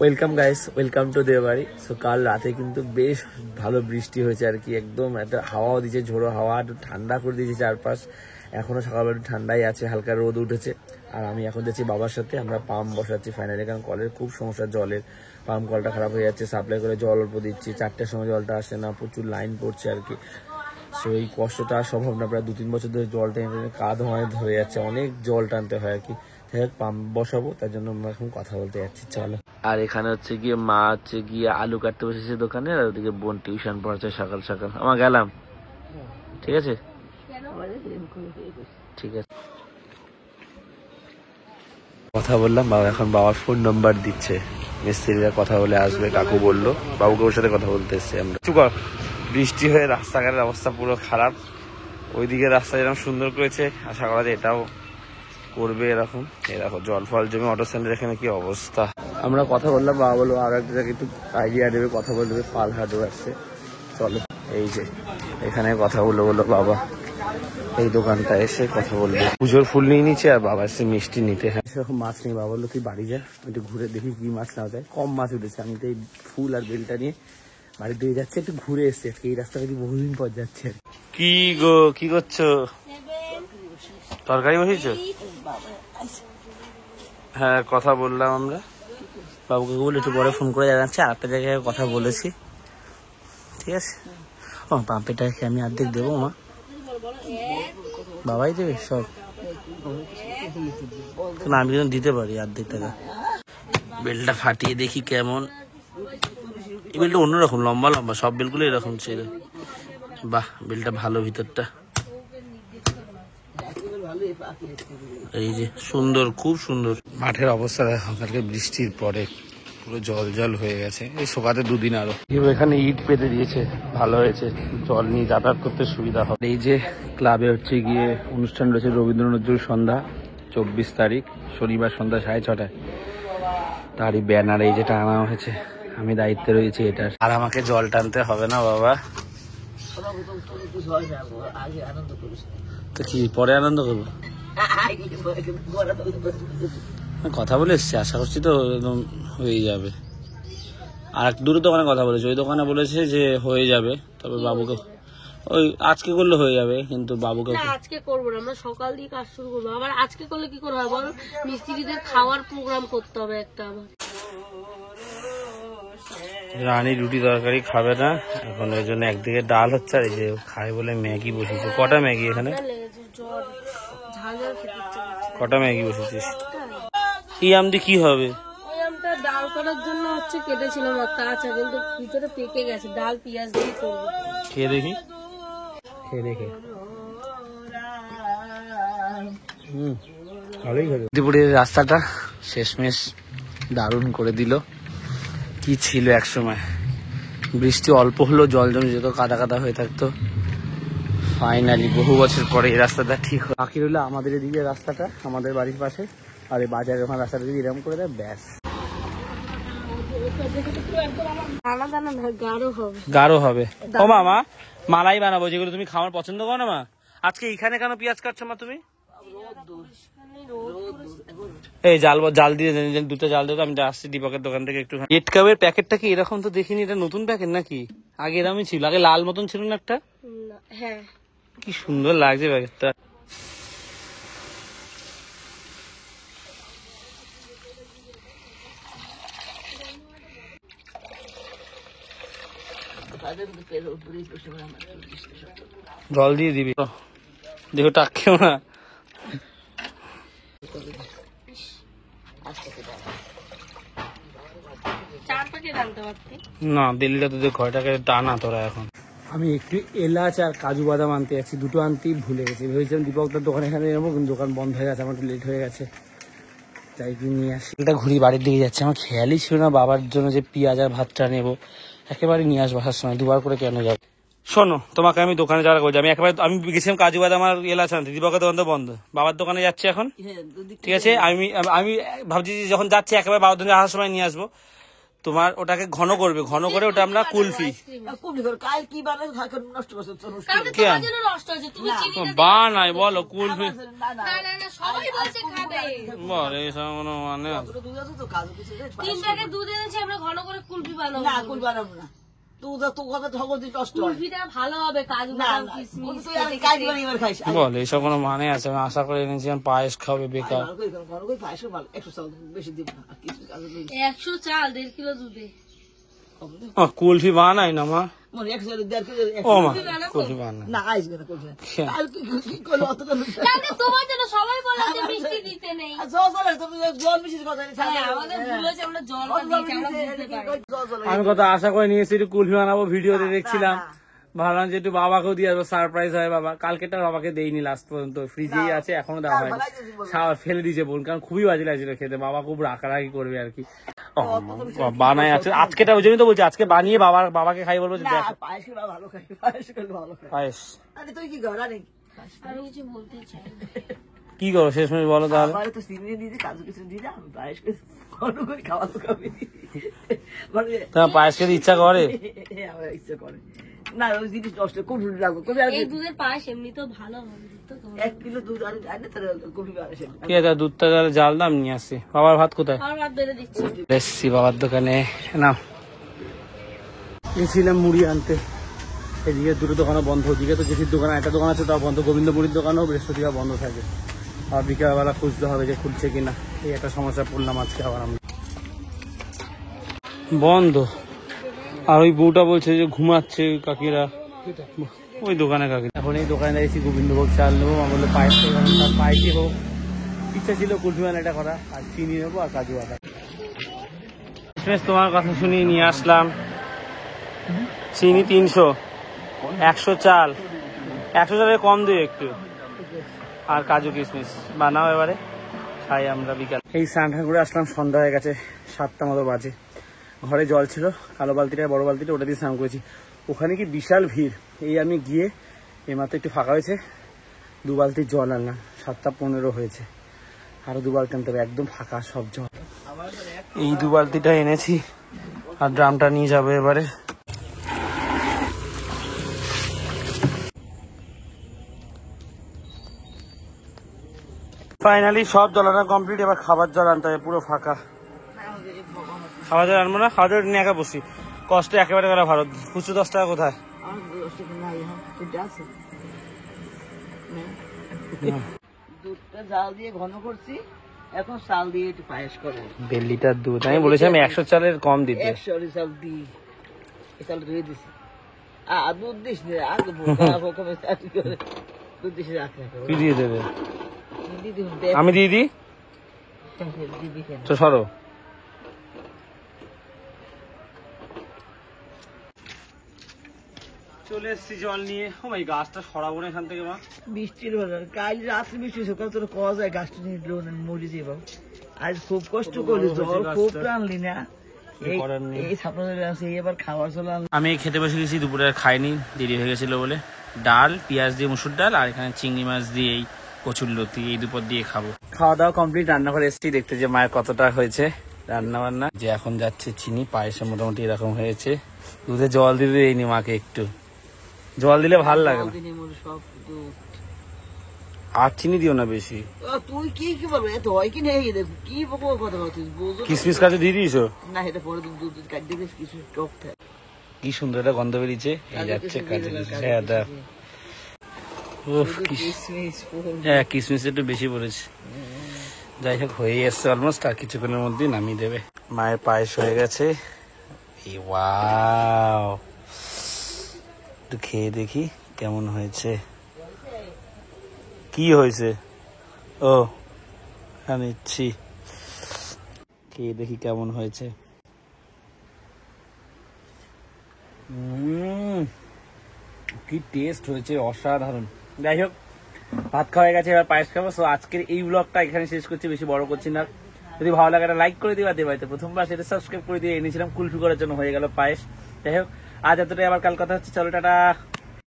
Welcome guys, welcome to Deobari. So কাল রাতে কিন্তু বেশ ভালো বৃষ্টি হয়েছে আর কি, একদম একটা হাওয়াও দিয়েছে, ঝোড়ো হাওয়া, একটু ঠান্ডা করে দিয়েছে চারপাশ। এখনো সকালবেলা একটু ঠান্ডাই আছে, হালকা রোদ উঠেছে। আর আমি এখন যাচ্ছি বাবার সাথে, আমরা পাম্প বসাচ্ছি ফাইনালি, কারণ কলের খুব সমস্যা, জলের পাম্প কলটা খারাপ হয়ে যাচ্ছে, সাপ্লাই করে জল অল্প দিচ্ছি, 4টার সময় জলটা আসে না, প্রচুর লাইন পড়ছে আর কি। সো এই কষ্টটা আর সম্ভব না, প্রায় 2-3 বছর ধরে জল টেনে কাঁধ হয়ে যাচ্ছে, অনেক জল টানতে হয় আর কি। যাই হোক, পাম্প বসাবো, তার জন্য আমরা এখন কথা বলতে যাচ্ছি, চলো। আর এখানে হচ্ছে গিয়ে মা হচ্ছে গিয়ে আলু কাটতে বসেছে দোকানে, আর ওদিকে বোন টিউশন পড়াচ্ছে সকাল সকাল। আমার গেলাম, ঠিক আছে ঠিক আছে। কথা বললাম, বাবা এখন বাবার ফোন নাম্বার দিচ্ছে, মিস্ত্রিরা কথা বলে আসবে, কাকু বললো বাবুকে ওর সাথে কথা বলতে এসছে আমরা। চুকার বৃষ্টি হয়ে রাস্তাঘাটের অবস্থা পুরো খারাপ, ওইদিকে রাস্তা যেরকম সুন্দর করেছে, আশা করা যায় এটাও করবে এরকম। এরকম জল ফল জমে অটো স্ট্যান্ডের এখানে কি অবস্থা। আমরা কথা বললাম, বাবা বললো আর একটা জায়গায় একটু আইডিয়া দেবে, কথা বলে দেবে, পাল হাটও আসছে, চলো। এই যে এখানে কথা বললো বাবা, এই দোকানটা এসে কথা বললো, পুজোর ফুল নিয়ে নিচ্ছে, আর বাবা এসে মিষ্টি নিতে। হ্যাঁ সেরকম মাছ নেই, বাবা বললো তুই বাড়ি যা, একটু ঘুরে দেখি কি মাছ না যায়, কম মাছ উঠেছে। আমি তো এই ফুল আর বেলটা নিয়ে বাড়ির দিকে যাচ্ছে, একটু ঘুরে এসছে, এই রাস্তা থেকে বহুদিন পর যাচ্ছে। কি গো, কি করছো? তরকারি বসিয়েছো? হ্যাঁ কথা বললাম আমরা, বাবুকে বলে একটু পরে ফোন করে জানাচ্ছি, আর একটা জায়গায় কথা বলেছি, ঠিক আছে। ও পাম্পেটা আমি অর্ধেক দেবো, মা বাবাই দেবে সব, না আমি কিন্তু দিতে পারি অর্ধেক টাকা। বেলটা ফাটিয়ে দেখি কেমন, এই বেলটা অন্যরকম, লম্বা লম্বা, সব বেলগুলো এরকম ছিল। বাহ, বেলটা ভালো ভিতরটা, এই যে সুন্দর, খুব সুন্দর। মাঠের অবস্থা দেখো, কালকে বৃষ্টির পরে পুরো জল জল হয়ে গেছে, এই শোকাতে 2 দিন আরো। এখানে ইট পেতে দিয়েছে, ভালো হয়েছে, জল নিয়ে যাতায়াত করতে সুবিধা হবে। এই যে ক্লাবে হচ্ছে গিয়ে অনুষ্ঠান রয়েছে, রবীন্দ্র নজরুল সন্ধ্যা, 24 তারিখ শনিবার সন্ধ্যা 6:30টায়। তারই ব্যানার এই যে টানা হয়েছে, আমি দায়িত্বে রয়েছি এটার। আর আমাকে জল টানতে হবে না বাবা, তো কি পরে আনন্দ করবো, কথা বলে এসছি, আশা করছি তো একদম হয়ে যাবে। আর দুটো দোকানে কথা বলেছে, ওই দোকানে বলেছে যে হয়ে যাবে, তবে বাবুকে ওই আজকে করলে হয়ে যাবে, কিন্তু বাবুকে আজকে করবো না, আমরা সকাল দিয়ে কাজ শুরু করবো, আবার আজকে করলে কি করে হবে বল, মিস্ত্রিদের খাওয়ার প্রোগ্রাম করতে হবে একটা। আবার রানী রুটি তরকারি খাবে না এখন, ওই জন্য একদিকে ডাল হচ্ছে, আর এই যে খায় বলে ম্যাগি বসেছে। কটা ম্যাগি এখানে, কটা ম্যাগি বসেছিস? এই আমদি কি হবে? ওই আমটা ডাল করার জন্য হচ্ছে কেটেছিলাম কাঁচা, কিন্তু ভিতরে পেকে গেছে, ডাল পেঁয়াজ দিয়ে করবো। খেয়ে দেখি, খেয়ে দেখে ভালোই হবে। দুপুরের রাস্তাটা শেষমেশ দারুণ করে দিল, কি ছিল এক সময়, বৃষ্টি অল্প হলো জল জমে যেত, কাদা কাদা হয়ে থাকতো, ফাইনালি বহু বছর পরে এই রাস্তাটা ঠিক হয়। বাকি রইলো আমাদের এদিকে রাস্তাটা, আমাদের বাড়ির পাশে, আর এই বাজারের ওখানে রাস্তাটা যদি এরকম করে দেয় ব্যাস। গাঢ় হবে। ও মামা, মালাই বানাবো, যেগুলো তুমি খাওয়ার পছন্দ করো না মা। আজকে এখানে কেন পেঁয়াজ কাটছো মা তুমি? এই জাল দিয়ে দুটো জাল দেবো, আমি আসছি দীপকের দোকান থেকে একটু। এট কাপের প্যাকেটটা কি এরকম তো দেখিনি, এটা নতুন প্যাকেট নাকি? আগে এরকমই ছিল, আগে লাল মতন ছিল না একটা? হ্যাঁ, কি সুন্দর লাগছে প্যাকেটটা। জল দিয়ে দিবি, দেখো টাকেও না। না দিল্লিটা তো 6 টাকায় টানা তোরা এখন। আমি একটু এলাচ আর কাজু বাদাম আনতে যাচ্ছি, দুটো আনতেই ভুলে গেছি, ভেবেছিলাম দীপকটার দোকান এখানে যাবো, কিন্তু দোকান বন্ধ হয়ে গেছে, আমার একটু লেট হয়ে গেছে, তাই কি নিয়ে আসি। এটা ঘুরি বাড়ির দিকে যাচ্ছে, আমার খেয়ালই ছিল না বাবার জন্য যে পেঁয়াজ আর ভাতটা নেবো, একেবারে নিয়ে আসবো আসার সময়, 2বার করে কেন যাবো। শোনো, তোমাকে আমি দোকানে যাওয়ার বলছি, আমি গেছিলাম কাজু বাদাম আর এলাচ আনতে, দীপকের দোকান তো বন্ধ, বাবার দোকানে যাচ্ছি এখন, ঠিক আছে। আমি ভাবছি যখন যাচ্ছি একেবারে বাবার দোকানে আসার সময় নিয়ে আসবো, তোমার ওটাকে ঘন করবে, ঘন করে ওটা আমরা কুলফি কাল কি বানাই নষ্ট করছে নষ্ট হয়েছে, তুমি চিনি বানাই বলো কুলফি না সবাই বলছে খাবে। বল এইসব কোনো মানে আছে? দুধ আছে তো কাজু কিছু 3 প্যাকেট দুধ এনেছি, আমরা ঘন করে কুলফি বানাবো। না কুল বানাবো না, দুধ তো কথা ঠগর দিন নষ্ট হয়। কুলফিটা ভালো হবে, কাজু না বাদাম না কিশমিশ তুই আর কাজ বানিয়ে এবার খাইস। বল এইসব কোনো মানে আছে? আমি আশা করে এনেছিলাম পায়েস খাবে, বেকার। ঘন করে পায়েস ভালো, 100 চাল বেশি দিব না, আর কিছু কাজু 100 চাল 1.5 কিলো দুধে। কুলফি বানাই না মা, মনে 100 1.5 কিলো ও মা কুলফি বানাই না আসবে না করবে কাল কি করলো অত তাহলে তোমার জন্য সবাই বলে যে মিষ্টি দিতে নেই। জল তুমি জল মিশিয়ে কথা নেই। হ্যাঁ, আমাদের ভুল হয়েছে, আমরা জলটা দিয়েছি, আমরা বুঝতে পারি। আমি কত আশা করে নিয়েছি একটু কুলফি বানাবো, ভিডিওতে দেখছিলাম, ভাবলাম যে একটু বাবাকেও দিয়ে আসবো, সারপ্রাইজ হয়। বাবা কালকেটা বাবাকে দেইনি, লাস্ট পর্যন্ত ফ্রিজেই আছে, এখনো দেওয়া হয়নি, ফেলে দিয়েছে বোন, কারণ খুবই বাজে লাগছিল খেতে। বাবা খুব রাগারাগি করবে আর কি। বানাই আছে আজকেটা, ওই জন্যই তো বলছি আজকে বানিয়ে বাবাকে খাই বলবো। পায়েস খেলে ভালো খাই, পায়েস খেলে ভালো খাই। পায়েস আরে তুই কি ঘর আরে আমি কিছু বলতে চাই না। কি করো শেষমেশ বলো তাহলে? আমারে তো চিনি দিয়ে কাজু কিছু দিয়ে দাও, পায়েস করে ঘন করে খাওয়া তো খাবি। মানে তোমার পায়েস খেতে ইচ্ছা করে? আমার ইচ্ছা করে না, ওই জিনিস নষ্ট কুলফি লাগবে। কবি আর এই দুধের পায়েস এমনি তো ভালো হবে, তো তোমার 1 কিলো দুধ আনে তাহলে কুলফি বানাসে। ঠিক আছে, দুধটা তাহলে জাল দাম নিয়ে আসছি। বাবার ভাত কোথায়? আর ভাত বেড়ে দিচ্ছি। এসছি বাবার দোকানে, না গেছিলাম মুড়ি আনতে। এদিকে দুটো দোকানও বন্ধ, ওদিকে তো জেঠির দোকান একটা দোকান আছে তাও বন্ধ, গোবিন্দ মুড়ির দোকানও বৃহস্পতিবার বন্ধ থাকে। আর বিকালবেলা খুঁজতে হবে যে খুলছে কিনা, এই একটা সমস্যা পড়লাম আজকে আবার আমি। বন্ধ। আর ওই বউটা বলছে যে ঘুমাচ্ছে ওই কাকিরা, ওই দোকানে কাকি। এখন এই দোকানে দাঁড়িয়েছি, গোবিন্দভোগ চাল নেবো, আমার বললো পায়েস তার পায়েসই হোক। ইচ্ছা ছিল কুলফি বানাটা করা, আর চিনি নেবো আর কাজু বাদাম। তোমার কথা শুনিয়ে নিয়ে আসলাম চিনি 300, 100 চাল, 100 চালের কম দিয়ে একটু, আর কাজু কিশমিশ। বানাও এবারে খাই আমরা বিকাল। এই স্নান করে আসলাম, সন্ধ্যা হয়ে গেছে, 7টা মতো বাজে। ঘরে জল ছিল, কালো বালতিটা বড় বালতিটা, ওটা দিয়ে স্নান করেছি। ওখানে কি বিশাল ভিড়। এই আমি গিয়ে এইমাত্র একটু ফাঁকা হয়েছে, 2 বালতি জল আনলাম, 7:15 হয়েছে, আরো 2 বালতি আনতে হবে, একদম ফাঁকা সব জল। এই 2 বালতিটা এনেছি, আর ড্রামটা নিয়ে যাবে এবারে। ফাইনালি সব জল আনা কমপ্লিট, এবার খাবার জল আনতে হবে, পুরো ফাঁকা। খাবার জল আনবো না, খাবার জল নিয়ে একা বসি, কষ্ট একেবারে করা ভালো। খুচরো 10 টাকা কোথায়? দুধটা জাল দিয়ে ঘন করছি, এখন চাল দিয়ে একটু পায়েস করবো। 1.5 লিটার দুধ, আমি বলেছিলাম 100 চালের কম দিতে। 100 চাল দিই, এই চাল ধুয়ে দিছি। দুধ দিস না, আগে দুধ দিস রাখ। কি দিয়ে দেবে? আমি দিয়ে দিই তো, সরো। চলে এসছি জল নিয়ে। ও ভাই গাছটা সরাবো না এখান থেকে মা, বৃষ্টির বেলা কাল রাত্রে বৃষ্টি, সকাল তোর কওয়া যায় গাছটা নিয়ে মরে যাবো। আজ খুব কষ্ট করলি, জল খুব টানলি না, এই ছাপড়া আছে, এবার খাওয়ার চলে। আমি খেতে বসে গেছি, দুপুরে আর খাইনি, দেরি হয়ে গেছিল বলে। ডাল, পেঁয়াজ দিয়ে মুসুর ডাল, আর এখানে চিংড়ি মাছ দিয়ে এই কচুর লতি, এই দুপুর দিয়ে খাবো। খাওয়া দাওয়া কমপ্লিট, রান্না করে এসেছি দেখতে যে মায়ের কতটা হয়েছে রান্না বান্না। যে এখন যাচ্ছে চিনি, পায়েসে মোটামুটি এরকম হয়েছে। দুধে জল দিতে দেয়নি মাকে, একটু জল দিলে ভাল লাগে না। আর চিনি দিও না বেশি। তুই কি কি বলবো, এত হয় কি নেই, কি কথা বলছিস? কিশমিশ কাজু দিয়ে দিয়েছো না, এটা পরে দুধ কাটতে গেছে, কিছু টক থাকে। কি সুন্দর একটা গন্ধ বেরিয়েছে, এই যাচ্ছে কাজু। হ্যাঁ দেখ, হ্যাঁ কিশমিশ একটু বেশি পড়েছে। যাই হোক, হয়ে এসছে অলমোস্ট, আর কিছুক্ষণের মধ্যেই নামিয়ে দেবে। মায়ের পায়েস হয়ে গেছে, ওয়াও, একটু খেয়ে দেখি কেমন হয়েছে। কি হয়েছে? ও নিচ্ছি, খেয়ে দেখি কেমন হয়েছে। কি টেস্ট হয়েছে, অসাধারণ। যাই হোক, ভাত খাওয়া গেছে, এবার পায়েস খাবো। সো আজকের এই ব্লগটা এখানে শেষ করছি, বেশি বড় করছি না। যদি ভালো লাগে একটা লাইক করে দিবা, দেবাইতে প্রথমবার সেটা সাবস্ক্রাইব করে দিয়ে এনেছিলাম কুলফি করার জন্য, হয়ে গেল পায়েস। যাই হোক, আজ এতটাই, আবার কাল কথা হচ্ছে, চলো টাটা।